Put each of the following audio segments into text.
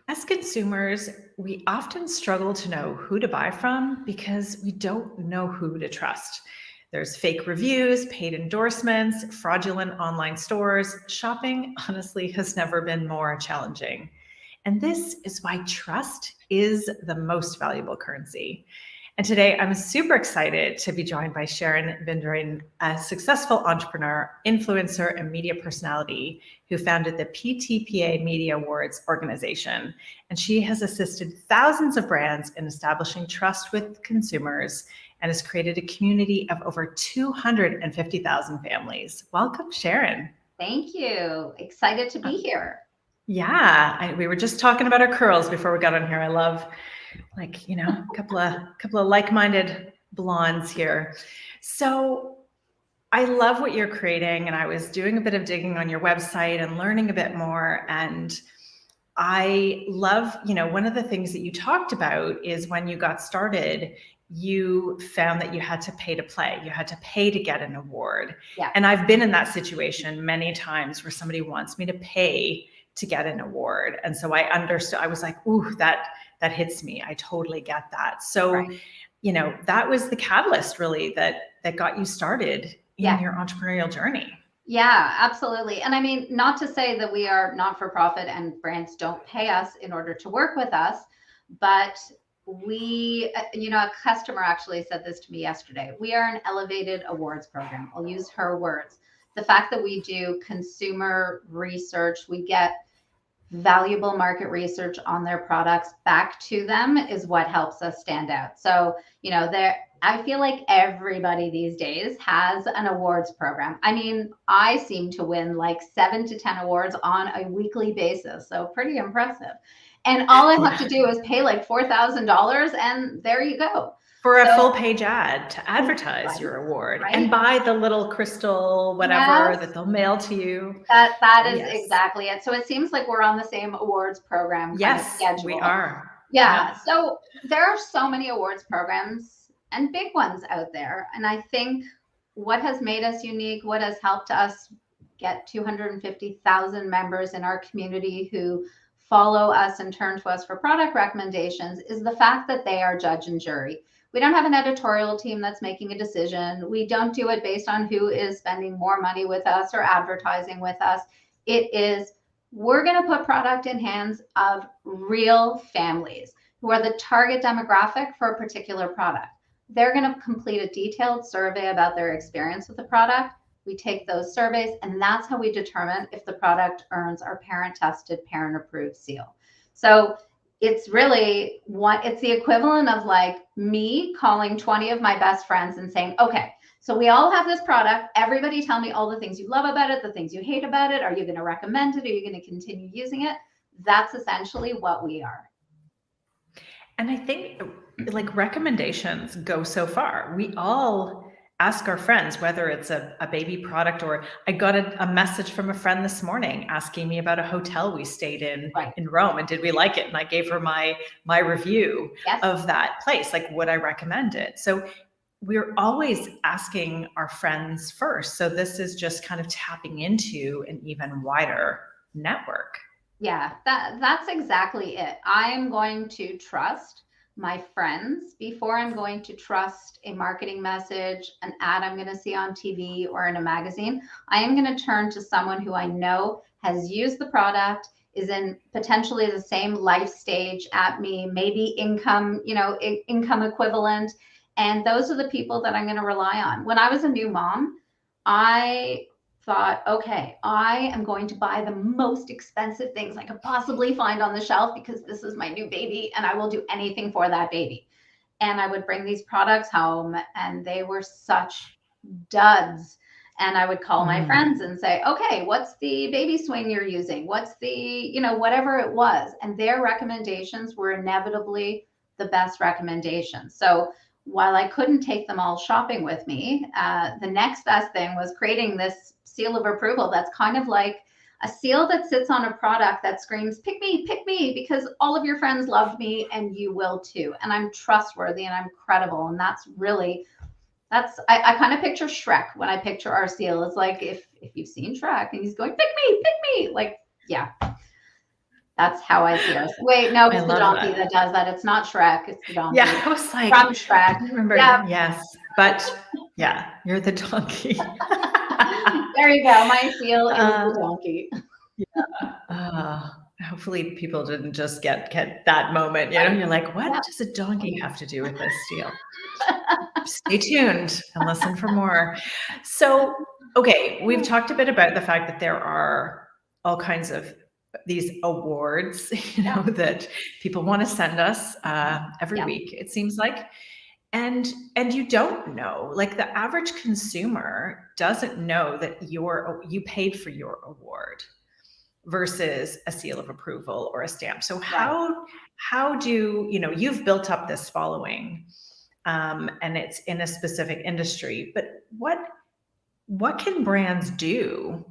As consumers, we often struggle to know who to buy from because we don't know who to trust. There's fake reviews, paid endorsements, fraudulent online stores. Shopping, honestly, has never been more challenging. And this is why trust is the most valuable currency. And today I'm super excited to be joined by Sharon Vinderine, a successful entrepreneur, influencer, and media personality who founded the PTPA Media Awards organization. And she has assisted thousands of brands in establishing trust with consumers and has created a community of over 250,000 families. Welcome, Sharon. Thank you. Excited to be here. Yeah, we were just talking about our curls before we got on here. I love, a couple of like-minded blondes here. So I love what you're creating, and I was doing a bit of digging on your website and learning a bit more. And I love, one of the things that you talked about is when you got started, you found that you had to pay to play. You had to pay to get an award. Yeah. And I've been in that situation many times where somebody wants me to pay to get an award. And so I understood, I was like, ooh, that hits me. I totally get that. So, Right. That was the catalyst really that got you started in your entrepreneurial journey. Yeah, absolutely. And I mean, not to say that we are not for profit and brands don't pay us in order to work with us, but a customer actually said this to me yesterday. We are an elevated awards program. I'll use her words. The fact that we do consumer research, we get valuable market research on their products back to them is what helps us stand out. So, I feel like everybody these days has an awards program. I mean, I seem to win like 7 to 10 awards on a weekly basis. So pretty impressive. And all I have to do is pay like $4,000 and there you go. For a full page ad to advertise your award, right? And buy the little crystal whatever that they'll mail to you. That is exactly it. So it seems like we're on the same awards program kind of schedule. We are. Yeah. So there are so many awards programs and big ones out there. And I think what has made us unique, what has helped us get 250,000 members in our community who follow us and turn to us for product recommendations is the fact that they are judge and jury. We don't have an editorial team that's making a decision. We don't do it based on who is spending more money with us or advertising with us. It is, we're going to put product in hands of real families who are the target demographic for a particular product. They're going to complete a detailed survey about their experience with the product. We take those surveys, and that's how we determine if the product earns our parent tested, parent approved seal. So it's really it's the equivalent of like me calling 20 of my best friends and saying, okay, so we all have this product. Everybody tell me all the things you love about it, the things you hate about it. Are you going to recommend it? Are you going to continue using it? That's essentially what we are. And I think like recommendations go so far. We all ask our friends, whether it's a baby product or I got a message from a friend this morning asking me about a hotel we stayed in Rome and did we like it? And I gave her my review of that place. Like, would I recommend it? So we're always asking our friends first. So this is just kind of tapping into an even wider network. Yeah, that's exactly it. I'm going to trust my friends before I'm going to trust a marketing message, an ad I'm going to see on TV or in a magazine. I am going to turn to someone who I know has used the product, is in potentially the same life stage at me, maybe income equivalent. And those are the people that I'm going to rely on. When I was a new mom, I thought, okay, I am going to buy the most expensive things I could possibly find on the shelf because this is my new baby and I will do anything for that baby. And I would bring these products home and they were such duds. And I would call my friends and say, okay, what's the baby swing you're using? What's the, whatever it was. And their recommendations were inevitably the best recommendations. So while I couldn't take them all shopping with me, the next best thing was creating this seal of approval that's kind of like a seal that sits on a product that screams, pick me, because all of your friends loved me and you will too. And I'm trustworthy and I'm credible. And I kind of picture Shrek when I picture our seal. It's like if you've seen Shrek and he's going, pick me, like, yeah. That's how I see us. Wait, no, I it's the love donkey that. that does that. It's not Shrek, it's the donkey Yeah, I was like, from I Shrek. couldn't remember. Yeah, Yes, but yeah, you're the donkey. there you go. My seal is Uh, the donkey. Hopefully people didn't just get that moment. You know, you're like, what Yep. does a donkey have to do with this deal? Stay tuned and listen for more. So, okay, we've talked a bit about the fact that there are all kinds of these awards, that people want to send us every Yeah. week, it seems like. And you don't know, like the average consumer doesn't know that you paid for your award versus a seal of approval or a stamp. So how do you've built up this following, and it's in a specific industry, but what can brands do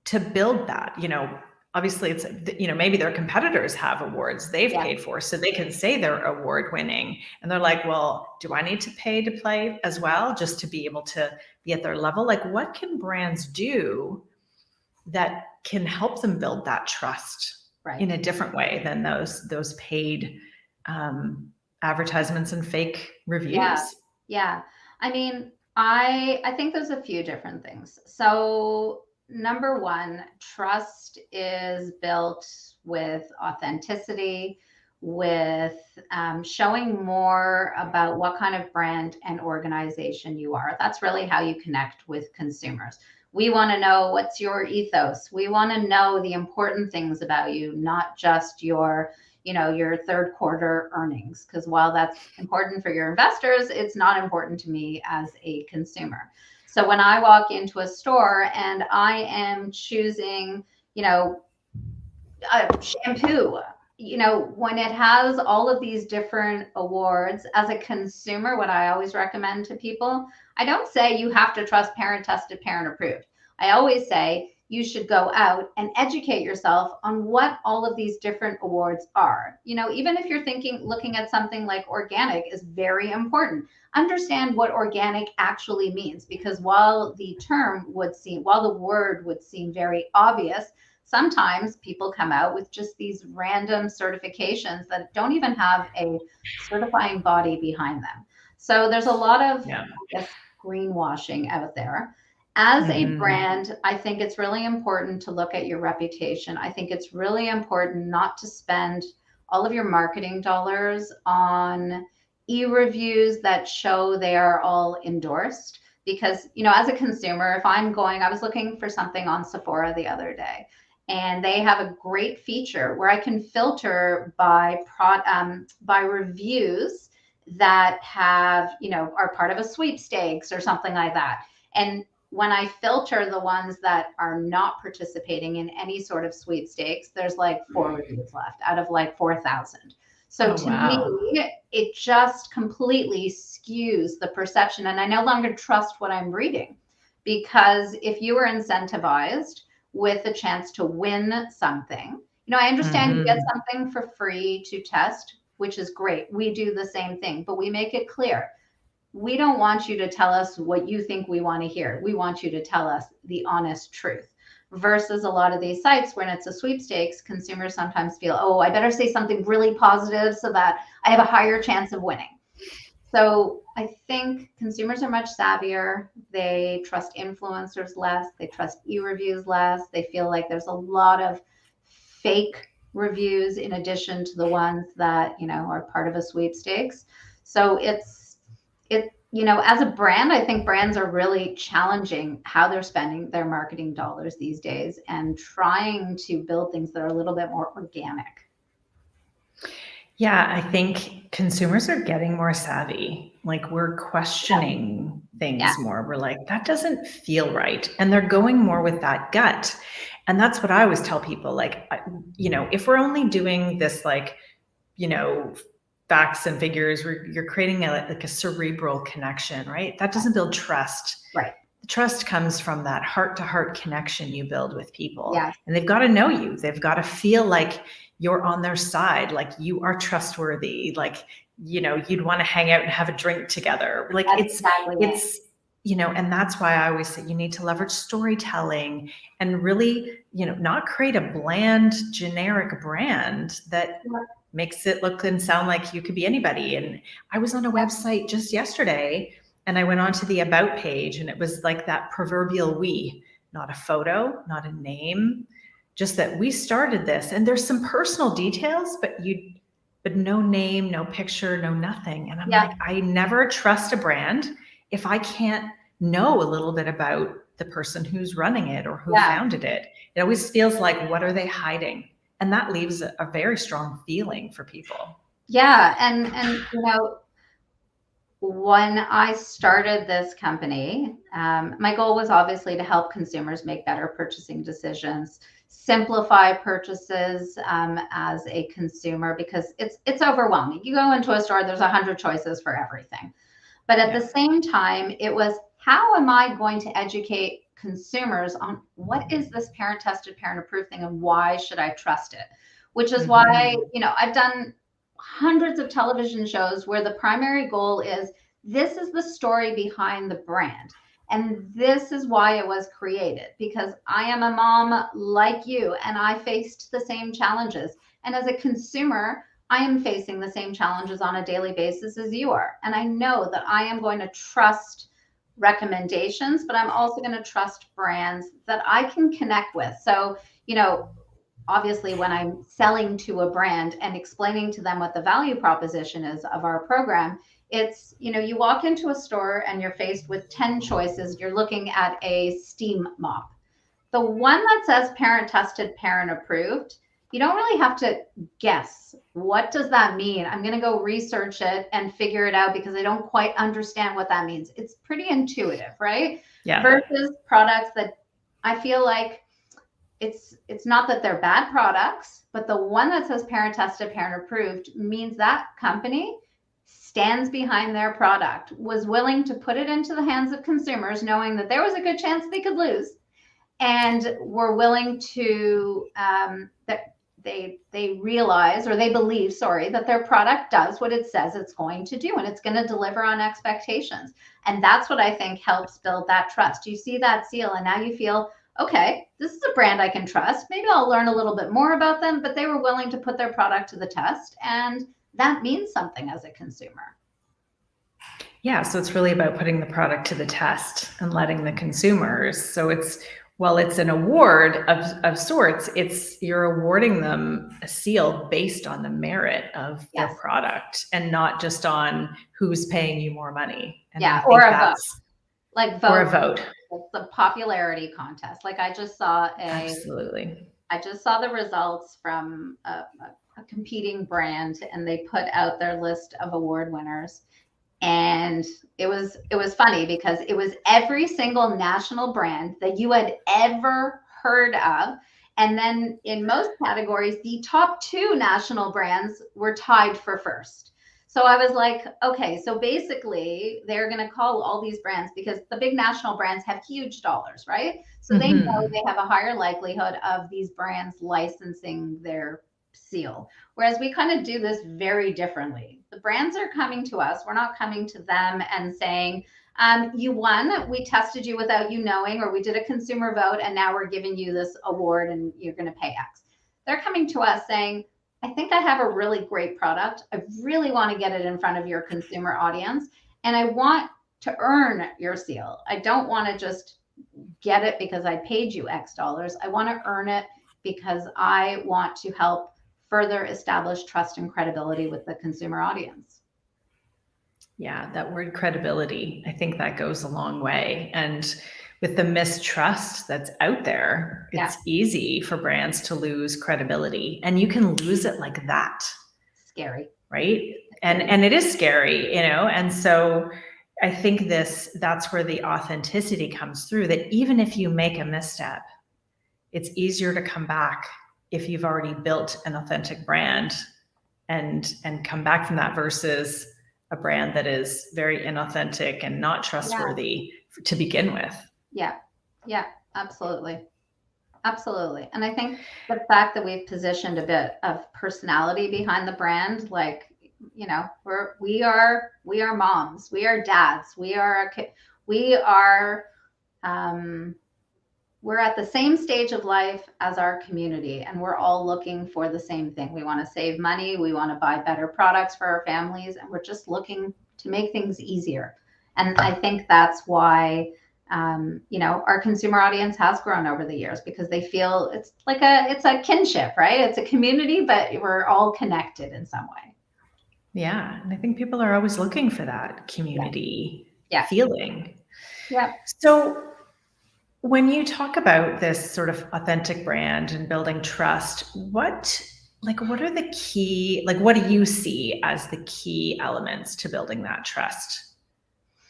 to build that? Obviously it's, maybe their competitors have awards they've paid for, so they can say they're award winning, and they're like, well, do I need to pay to play as well, just to be able to be at their level? Like, what can brands do that can help them build that trust in a different way than those paid advertisements and fake reviews? Yeah. I mean, I think there's a few different things. So number one, trust is built with authenticity, with showing more about what kind of brand and organization you are. That's really how you connect with consumers. We want to know what's your ethos. We want to know the important things about you, not just your third quarter earnings. Because while that's important for your investors, it's not important to me as a consumer. So when I walk into a store and I am choosing, a shampoo, when it has all of these different awards, as a consumer, what I always recommend to people, I don't say you have to trust parent tested, parent approved. I always say you should go out and educate yourself on what all of these different awards are. Even if you're looking at something like organic is very important. Understand what organic actually means, because while the word would seem very obvious, sometimes people come out with just these random certifications that don't even have a certifying body behind them. So there's a lot of, I guess, greenwashing out there. As a brand, I think it's really important to look at your reputation. I think it's really important not to spend all of your marketing dollars on e-reviews that show they are all endorsed. Because, as a consumer, I was looking for something on Sephora the other day, and they have a great feature where I can filter by reviews that are part of a sweepstakes or something like that. And when I filter the ones that are not participating in any sort of sweepstakes, there's like 4 reviews left out of like 4,000. So to me, it just completely skews the perception, and I no longer trust what I'm reading. Because if you were incentivized with a chance to win something, I understand you get something for free to test, which is great. We do the same thing, but we make it clear. We don't want you to tell us what you think we want to hear. We want you to tell us the honest truth. Versus a lot of these sites, when it's a sweepstakes, consumers sometimes feel, oh, I better say something really positive so that I have a higher chance of winning. So I think consumers are much savvier. They trust influencers less. They trust e-reviews less. They feel like there's a lot of fake reviews in addition to the ones that, are part of a sweepstakes. So as a brand, I think brands are really challenging how they're spending their marketing dollars these days and trying to build things that are a little bit more organic. Yeah, I think consumers are getting more savvy. Like, we're questioning things more. We're like, that doesn't feel right. And they're going more with that gut. And that's what I always tell people. Like, if we're only doing this, like, facts and figures, you're creating a cerebral connection, right? That doesn't build trust. Right. The trust comes from that heart-to-heart connection you build with people. Yes. And they've got to know you. They've got to feel like you're on their side, like you are trustworthy, like, you'd want to hang out and have a drink together. Like, That's exactly it's and that's why I always say you need to leverage storytelling and really, not create a bland, generic brand that makes it look and sound like you could be anybody. And I was on a website just yesterday and I went onto the about page and it was like that proverbial we, not a photo, not a name, just that we started this. And there's some personal details, but no name, no picture, no nothing. And I'm Yeah. like, I never trust a brand if I can't know a little bit about the person who's running it or who founded it. It always feels like, what are they hiding? And that leaves a very strong feeling for people. Yeah. And when I started this company, my goal was obviously to help consumers make better purchasing decisions, simplify purchases as a consumer, because it's overwhelming. You go into a store, there's 100 choices for everything. But at the same time, it was, how am I going to educate consumers on what is this parent tested, parent approved thing, and why should I trust it? Which is why, I've done hundreds of television shows where the primary goal is, this is the story behind the brand. And this is why it was created, because I am a mom like you, and I faced the same challenges. And as a consumer, I am facing the same challenges on a daily basis as you are. And I know that I am going to trust recommendations, but I'm also going to trust brands that I can connect with. So, obviously, when I'm selling to a brand and explaining to them what the value proposition is of our program, it's, you walk into a store and you're faced with 10 choices. You're looking at a steam mop. The one that says parent tested, parent approved, you don't really have to guess. What does that mean? I'm going to go research it and figure it out because I don't quite understand what that means. It's pretty intuitive, right? Yeah. Versus products that I feel like it's not that they're bad products, but the one that says parent tested, parent approved means that company stands behind their product, was willing to put it into the hands of consumers, knowing that there was a good chance they could lose, and were willing to that they realize, or they believe, sorry, that their product does what it says it's going to do, and it's going to deliver on expectations. And that's what I think helps build that trust. You see that seal, and now you feel, okay, this is a brand I can trust. Maybe I'll learn a little bit more about them, but they were willing to put their product to the test, and that means something as a consumer. Yeah, so it's really about putting the product to the test and letting the consumers. So it's an award of sorts, you're awarding them a seal based on the merit of their product and not just on who's paying you more money. And or a vote. Like vote. Or a vote. It's the popularity contest. Like I just saw Absolutely. I just saw the results from a competing brand, and they put out their list of award winners. And it was funny because it was every single national brand that you had ever heard of. And then in most categories, the top 2 national brands were tied for first. So I was like, okay, so basically they're going to call all these brands, because the big national brands have huge dollars, right? So they know they have a higher likelihood of these brands licensing their seal. Whereas we kind of do this very differently. The brands are coming to us. We're not coming to them and saying, you won, we tested you without you knowing, or we did a consumer vote and now we're giving you this award and you're going to pay X. They're coming to us saying, I think I have a really great product. I really want to get it in front of your consumer audience, and I want to earn your seal. I don't want to just get it because I paid you X dollars. I want to earn it because I want to help further establish trust and credibility with the consumer audience. Yeah, that word credibility, I think that goes a long way. And with the mistrust that's out there, it's easy for brands to lose credibility, and you can lose it like that. Scary. Right? And it is scary, and so I think that's where the authenticity comes through, that even if you make a misstep, it's easier to come back if you've already built an authentic brand and come back from that, versus a brand that is very inauthentic and not trustworthy to begin with. Yeah, absolutely. Absolutely. And I think the fact that we've positioned a bit of personality behind the brand, like, we are moms, we are dads, We are, we're at the same stage of life as our community, and we're all looking for the same thing. We want to save money. We want to buy better products for our families, and we're just looking to make things easier. And I think that's why, our consumer audience has grown over the years, because they feel it's a kinship, right? It's a community, but we're all connected in some way. Yeah. And I think people are always looking for that community feeling. Yeah. So when you talk about this sort of authentic brand and building trust, what are the key, what do you see as the key elements to building that trust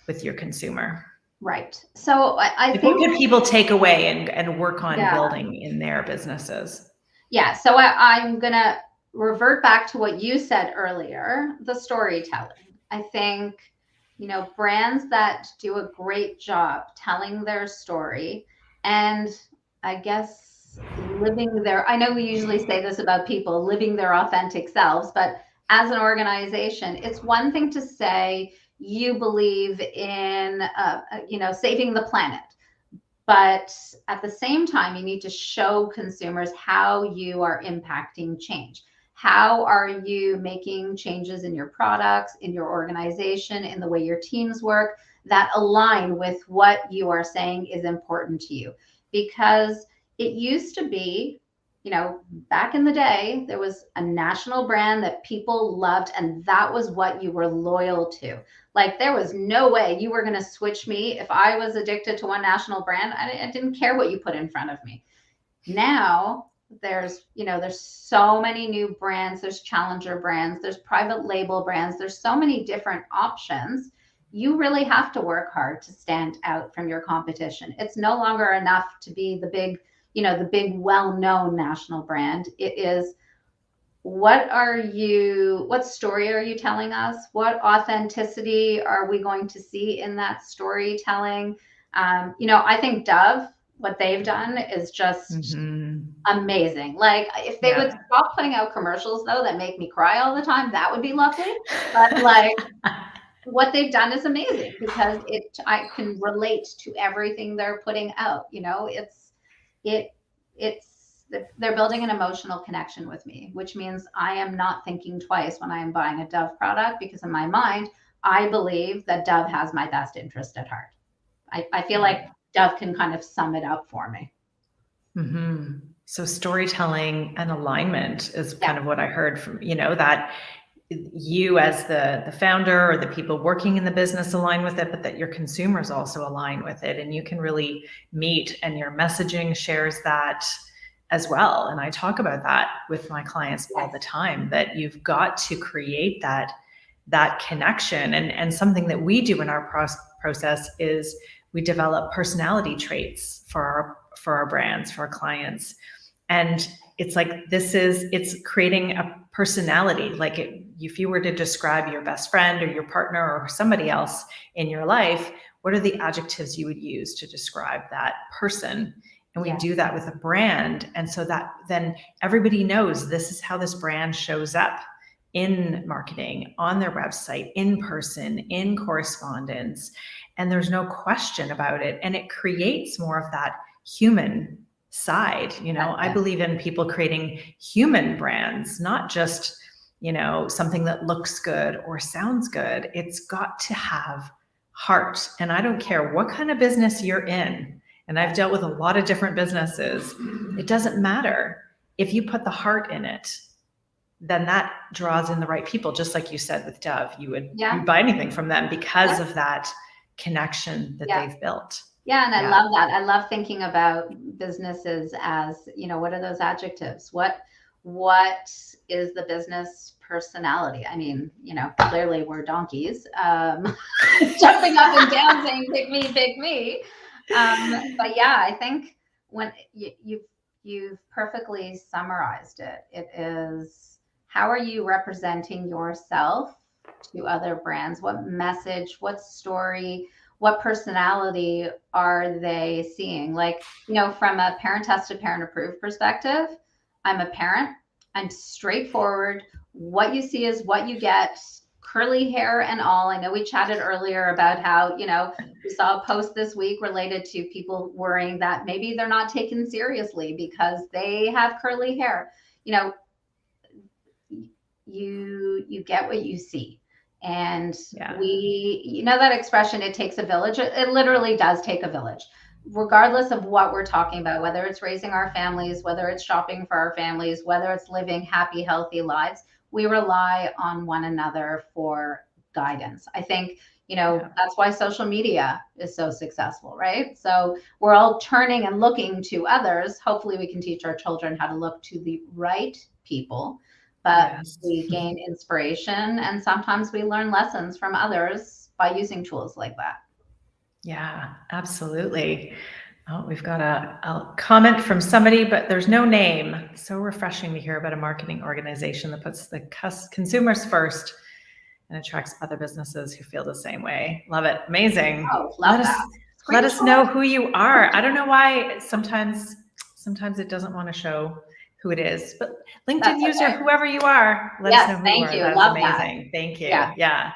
with your consumer? Right. So I think, what could people take away and work on building in their businesses? Yeah. So I'm going to revert back to what you said earlier, the storytelling. I think, brands that do a great job telling their story, and I guess I know we usually say this about people, living their authentic selves, but as an organization, it's one thing to say you believe in, saving the planet. But at the same time, you need to show consumers how you are impacting change. How are you making changes in your products, in your organization, in the way your teams work that align with what you are saying is important to you? Because it used to be, back in the day, there was a national brand that people loved, and that was what you were loyal to. Like, there was no way you were going to switch me. If I was addicted to one national brand, I didn't care what you put in front of me. Now there's so many new brands, there's challenger brands, there's private label brands, there's so many different options. You really have to work hard to stand out from your competition. It's no longer enough to be the big well-known national brand. It is, what story are you telling us? What authenticity are we going to see in that storytelling? I think Dove, what they've done is just amazing. Like, if they would stop putting out commercials, though, that make me cry all the time, that would be lovely. But what they've done is amazing, because I can relate to everything they're putting out. They're building an emotional connection with me, which means I am not thinking twice when I am buying a Dove product, because in my mind, I believe that Dove has my best interest at heart. I feel like Dove can kind of sum it up for me. Mm-hmm. So storytelling and alignment is kind of what I heard from, that you as the founder or the people working in the business align with it, but that your consumers also align with it, and you can really meet, and your messaging shares that as well. And I talk about that with my clients all the time, that you've got to create that connection. And something that we do in our process is we develop personality traits for our brands, for our clients. And it's like, it's creating a personality. Like, if you were to describe your best friend or your partner or somebody else in your life, what are the adjectives you would use to describe that person? And we do that with a brand. And so that then everybody knows this is how this brand shows up in marketing, on their website, in person, in correspondence. And there's no question about it. And it creates more of that human side. I believe in people creating human brands, not just, something that looks good or sounds good. It's got to have heart. And I don't care what kind of business you're in. And I've dealt with a lot of different businesses. It doesn't matter. If you put the heart in it, then that draws in the right people. Just like you said with Dove, you'd buy anything from them because of that connection that they've built. Yeah. And I love that. I love thinking about businesses as, what are those adjectives? What is the business personality? I mean, clearly we're donkeys, jumping up and down saying, pick me, pick me. But yeah, I think when you've perfectly summarized it. It is, how are you representing yourself to other brands? What message, what story, what personality are they seeing? Like, from a parent tested, parent approved perspective, I'm a parent. I'm straightforward. What you see is what you get. curly hair and all. I know we chatted earlier about how, we saw a post this week related to people worrying that maybe they're not taken seriously because they have curly hair. You get what you see. And that expression, it takes a village. It literally does take a village, regardless of what we're talking about, whether it's raising our families, whether it's shopping for our families, whether it's living happy, healthy lives. We rely on one another for guidance. I think, that's why social media is so successful, right? So we're all turning and looking to others. Hopefully we can teach our children how to look to the right people, but we gain inspiration, and sometimes we learn lessons from others by using tools like that. Yeah, absolutely. Oh, we've got a comment from somebody, but there's no name. So refreshing to hear about a marketing organization that puts the consumers first and attracts other businesses who feel the same way. Love it. Amazing. Oh, love that. Let us know who you are. I don't know why sometimes it doesn't want to show who it is, but LinkedIn user, whoever you are, let us know who you are. That's love amazing. That. Thank you. Yeah.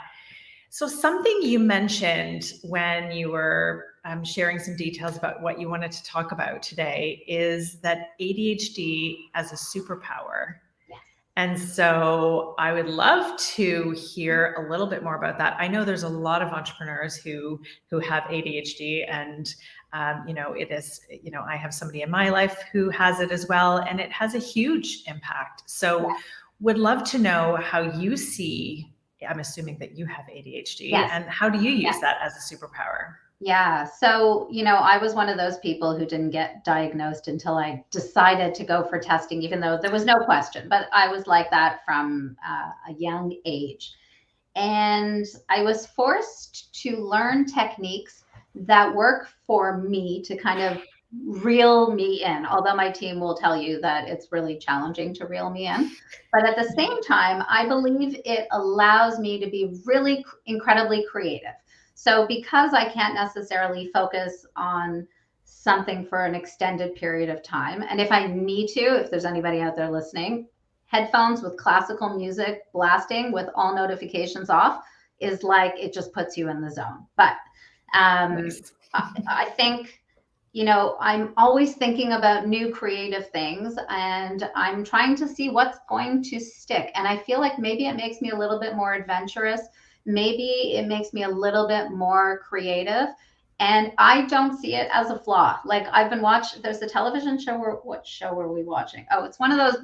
So something you mentioned when you were sharing some details about what you wanted to talk about today is that ADHD as a superpower. Yes. And so I would love to hear a little bit more about that. I know there's a lot of entrepreneurs who have ADHD, and it is, I have somebody in my life who has it as well, and it has a huge impact. So would love to know how you see, I'm assuming that you have ADHD, and how do you use that as a superpower? Yeah. So, I was one of those people who didn't get diagnosed until I decided to go for testing, even though there was no question, but I was like that from a young age. And I was forced to learn techniques that work for me to kind of reel me in, although my team will tell you that it's really challenging to reel me in. But at the same time, I believe it allows me to be really incredibly creative. So because I can't necessarily focus on something for an extended period of time, and if I need to, if there's anybody out there listening, headphones with classical music blasting with all notifications off is like, it just puts you in the zone. But I think, I'm always thinking about new creative things, and I'm trying to see what's going to stick. And I feel like maybe it makes me a little bit more adventurous. Maybe it makes me a little bit more creative. And I don't see it as a flaw. Like, I've been watching, there's a television show what show were we watching? Oh, it's one of those,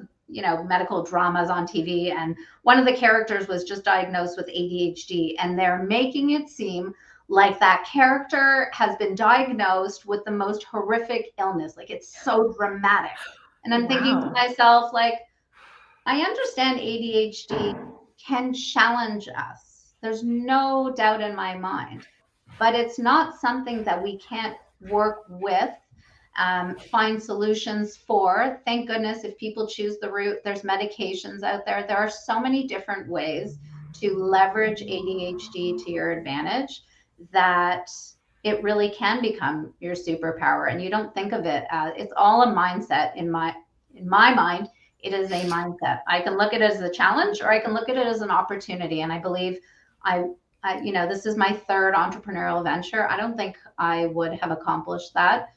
medical dramas on TV. And one of the characters was just diagnosed with ADHD, and they're making it seem like that character has been diagnosed with the most horrific illness. Like, it's so dramatic. And I'm thinking to myself, like, I understand ADHD can challenge us. There's no doubt in my mind, but it's not something that we can't work with, find solutions for. Thank goodness if people choose the route, there's medications out there. There are so many different ways to leverage ADHD to your advantage that it really can become your superpower. And you don't think of it as, it's all a mindset. In my mind, it is a mindset. I can look at it as a challenge, or I can look at it as an opportunity. And I believe I this is my third entrepreneurial venture. I don't think I would have accomplished that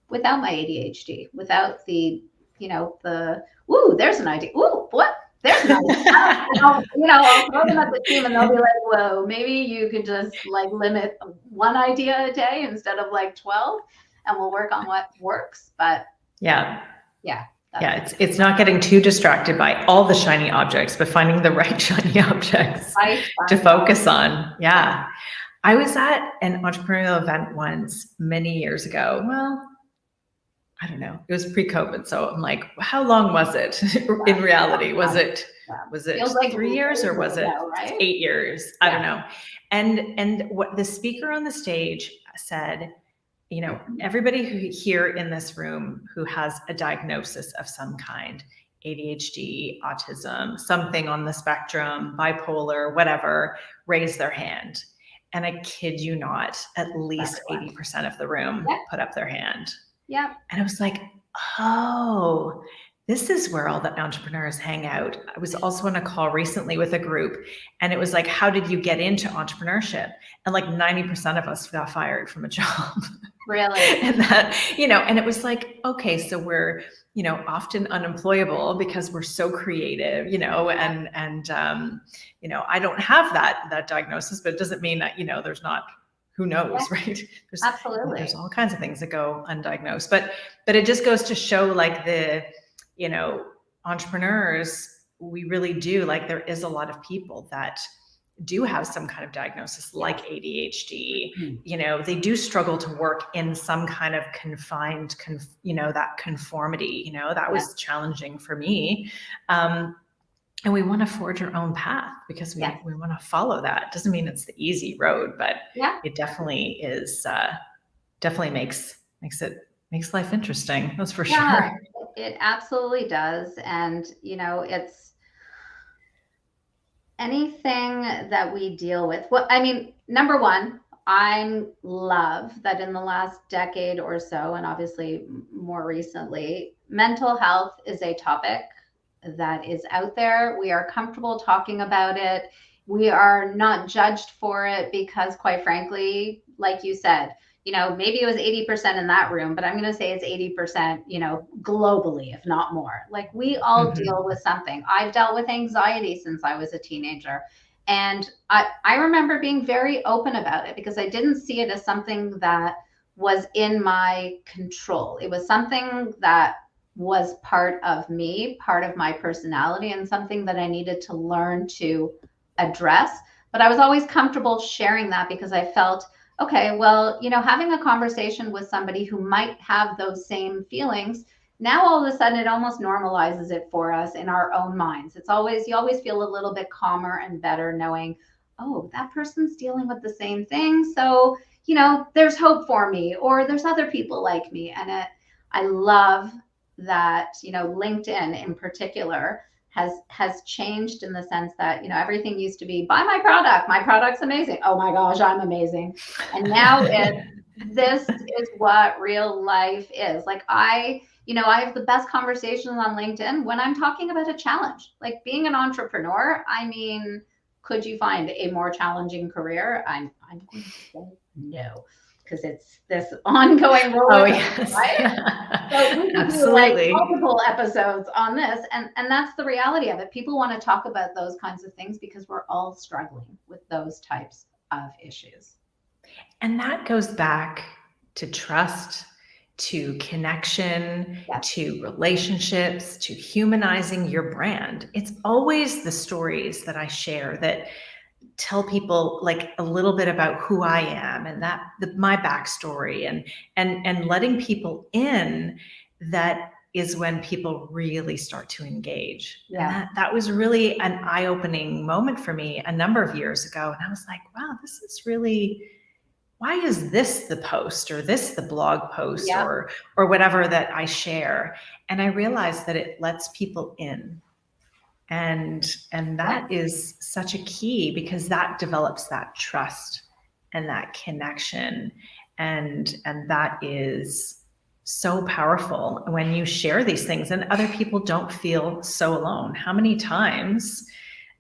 without my ADHD, without the, there's an idea. Ooh, what? There's an idea. I'll throw them at the team, and they'll be like, whoa, maybe you could just like limit one idea a day instead of like 12, and we'll work on what works. But it's not getting too distracted by all the shiny objects, but finding the right shiny objects to focus on. Yeah. I was at an entrepreneurial event once many years ago. Well, I don't know. It was pre-COVID. So I'm like, how long was it in reality? Was it like 3 years, or was it 8 years? I don't know. And what the speaker on the stage said, everybody who here in this room who has a diagnosis of some kind, ADHD, autism, something on the spectrum, bipolar, whatever, raise their hand. And I kid you not, at least 80% of the room put up their hand. Yeah. And I was like, oh, this is where all the entrepreneurs hang out. I was also on a call recently with a group, and it was like, how did you get into entrepreneurship? And like 90% of us got fired from a job. Really? And that, and it was like, okay, so we're, often unemployable because we're so creative, and I don't have that diagnosis, but it doesn't mean that, there's not, who knows, Yeah, right? absolutely. There's all kinds of things that go undiagnosed, but it just goes to show like entrepreneurs, we really do, like, there is a lot of people that do have some kind of diagnosis like ADHD. They do struggle to work in some kind of confined, that conformity, that was challenging for me. And we want to forge our own path because we want to follow that. Doesn't mean it's the easy road, but it definitely is, definitely makes life interesting. That's for sure. It absolutely does. And, it's anything that we deal with. Well, I mean, number one, I love that in the last decade or so, and obviously more recently, mental health is a topic that is out there. We are comfortable talking about it. We are not judged for it because, quite frankly, like you said, maybe it was 80% in that room, but I'm going to say it's 80%, globally, if not more. Like, we all deal with something. I've dealt with anxiety since I was a teenager. And I remember being very open about it because I didn't see it as something that was in my control. It was something that was part of me, part of my personality, and something that I needed to learn to address. But I was always comfortable sharing that because I felt, okay, well, having a conversation with somebody who might have those same feelings, now all of a sudden it almost normalizes it for us in our own minds. You always feel a little bit calmer and better knowing, oh, that person's dealing with the same thing. So, there's hope for me, or there's other people like me. And I love that, LinkedIn in particular has changed in the sense that, everything used to be, buy my product's amazing. Oh my gosh, I'm amazing. And now this is what real life is. Like, I have the best conversations on LinkedIn when I'm talking about a challenge. Like, being an entrepreneur, I mean, could you find a more challenging career? I'm going to say no, because it's this ongoing roller coaster, right? So we could do like multiple episodes on this, and that's the reality of it. People want to talk about those kinds of things because we're all struggling with those types of issues. And that goes back to trust, to connection, to relationships, to humanizing your brand. It's always the stories that I share that tell people like a little bit about who I am and my backstory, and letting people in. That is when people really start to engage. And that was really an eye-opening moment for me a number of years ago. And I was like, wow, this is really, why is this the post, or this the blog post, or whatever that I share? And I realized that it lets people in. And that is such a key, because that develops that trust and that connection. And that is so powerful when you share these things and other people don't feel so alone. How many times,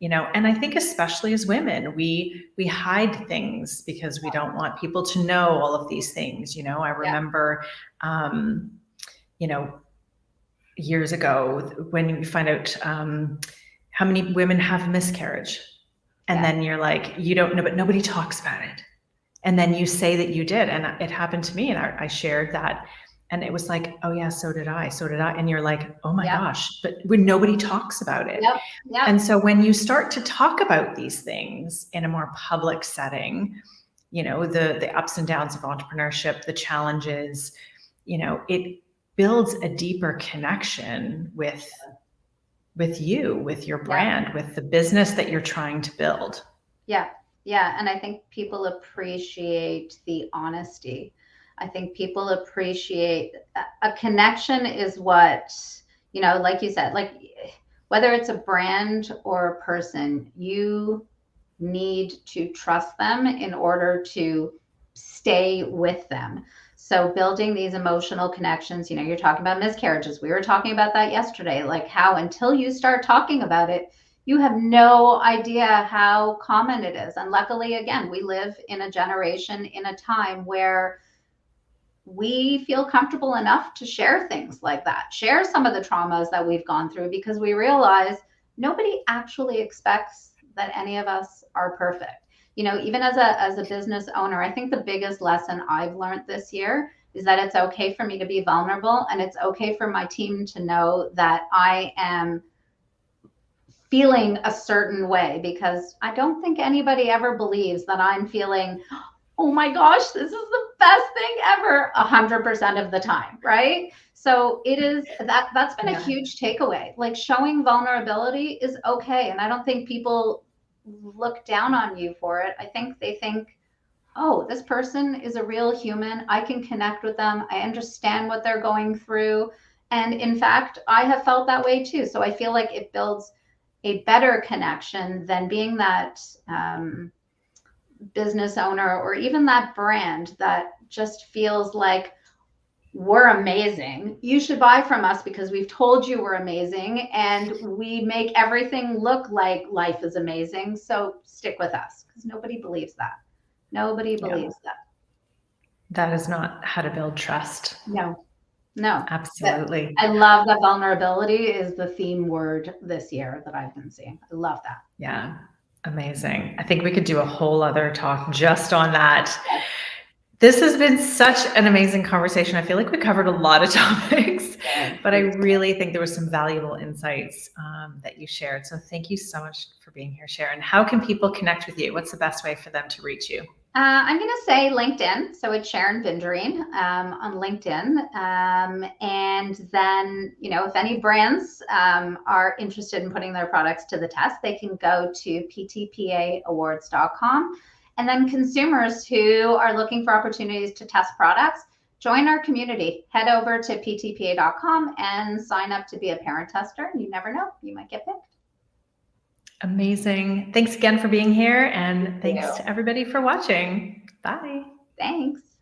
and I think especially as women, we hide things because we don't want people to know all of these things. I remember, years ago, when you find out how many women have a miscarriage, and then you're like, you don't know, but nobody talks about it. And then you say that you did. And it happened to me, and I shared that. And it was like, oh yeah, so did I. And you're like, oh my gosh, but when nobody talks about it. And so when you start to talk about these things in a more public setting, the ups and downs of entrepreneurship, the challenges, it builds a deeper connection with you, with your brand, with the business that you're trying to build. Yeah. And I think people appreciate the honesty. I think people appreciate a connection is what, like you said, like, whether it's a brand or a person, you need to trust them in order to stay with them. So building these emotional connections, you know, you're talking about miscarriages. We were talking about that yesterday, like how until you start talking about it, you have no idea how common it is. And luckily, again, we live in a generation, in a time where we feel comfortable enough to share things like that, share some of the traumas that we've gone through, because we realize nobody actually expects that any of us are perfect. You know, even as a business owner, I think the biggest lesson I've learned this year is that it's okay for me to be vulnerable, and it's okay for my team to know that I am feeling a certain way, because I don't think anybody ever believes that I'm feeling, oh my gosh, this is the best thing ever 100% of the time, right? So it is that's been a huge takeaway. Like, showing vulnerability is okay. And I don't think people look down on you for it. I think they think, oh, this person is a real human. I can connect with them. I understand what they're going through. And in fact, I have felt that way too. So I feel like it builds a better connection than being that business owner or even that brand that just feels like, we're amazing. You should buy from us because we've told you we're amazing and we make everything look like life is amazing. So stick with us, because nobody believes that. Nobody believes that. That is not how to build trust. No. Absolutely. I love that vulnerability is the theme word this year that I've been seeing. I love that. Yeah. Amazing. I think we could do a whole other talk just on that. This has been such an amazing conversation. I feel like we covered a lot of topics, but I really think there were some valuable insights that you shared. So thank you so much for being here, Sharon. How can people connect with you? What's the best way for them to reach you? I'm going to say LinkedIn. So it's Sharon Vinderine on LinkedIn. And then, you know, if any brands are interested in putting their products to the test, they can go to ptpaawards.com. And then consumers who are looking for opportunities to test products, join our community. Head over to ptpa.com and sign up to be a parent tester. And you never know, you might get picked. Amazing. Thanks again for being here. And thanks to everybody for watching. Bye. Thanks.